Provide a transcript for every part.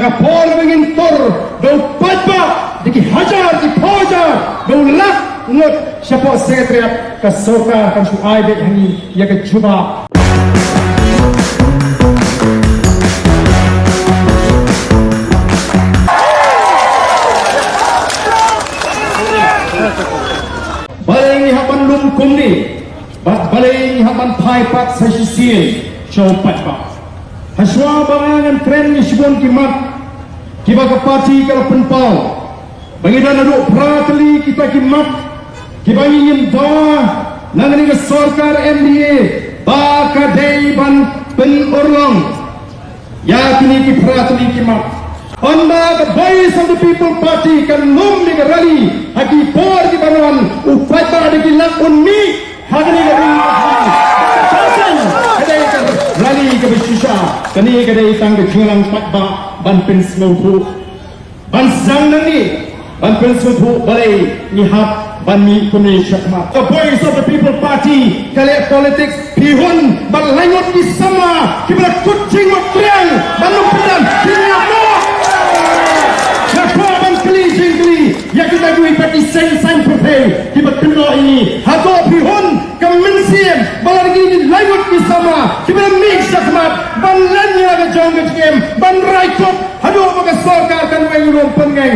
Kapol begin tor do patba diki hajar di pojar do lak ngot siapa sekretariat ke Sorkar kan su aibe hani ya ke juba balai haban lum kumni balai haban pai pat sa sisi show patba haswa bangan tren ni sibon kimat kiba ke parti kalau penpau bangidan adu pratli kita kimat kiba ingin doa nangani ke Sorkar MDA ba ka dei ban penorong ya kini ki pratli kimat Anda the voice of the people party kan lum ni rally haki por di banan upata di kilak unmi hagani ke rally ke bishisha kani ke dei tang ke julang patba ban pen smau ban sang nani ban pen smau balai ni hap ban mi kuni syakma the voice of the people party kale politics pihun ban langot di sama kibra kucing wat triang ban pedan kini ya kita dui pati sen profil kita kena ini hato pihun kemensian balar gini lainut bersama kita mix sakmat ban lanya ke jong ke game ban raikot hado bagi Sorkar kan wengurum pengen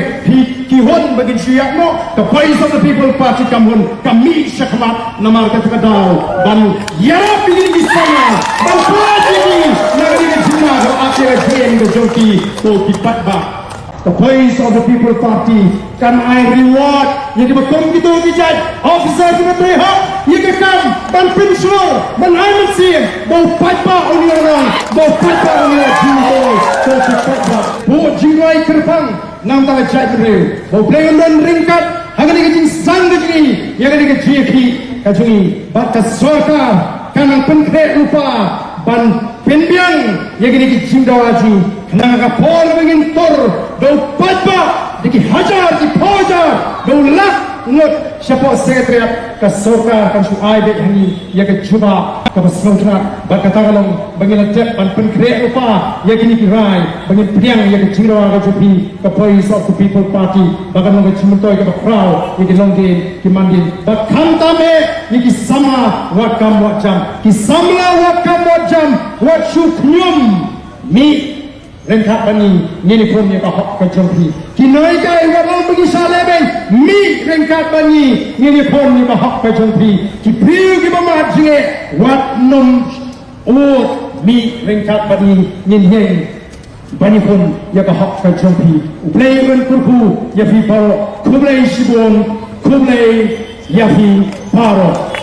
kihun bagi siak no the voice of the people party kamun kami sakmat namar kata kadau ban yarap ini bersama ban party ini nagari ke juma ke akhir game ke joki to dipatba the voice of the people party kan I reward yang dibekom gitu bijak officer kita terhak yang kekam ban pensur ban aiman sim bau patpa uni orang bau patpa uni jumbo to patpa bau jingai kerpang nam tak jai beriu bau pelayan ringkat hangan dikecing sang kecing yang dikeciki kacungi batas Sorkar kanang penkret lupa ban penbiang yang dikecing dawaju kanang Kapol begin tor do patba diki hajar di pojar do lak ngot siapa sekretariat ke Sorkar kan su aibe hani ya ke juba ke Basmautra berkata kalau bangin lecet ban penkret lupa ya kini kirai bangin piang ya ke jirawa ke jupi ke voice of the people party bahkan nong ke cimentoy ke frau ya ke longge ki mandin bahkan tame ya ki sama wakam wajam ki samla wakam wajam wat syuknyum mi rengkat bani ngini pun yang kahok ke jompi kinoi kai walau bagi salebeng mi rengkat bani ngini pun yang kahok ke jompi ki priu ki bamajinge wat nom ot mi rengkat bani ngini heng bani pun yang kahok ke jompi uplay men kurku ya fi paro kublai sibon kublai ya fi paro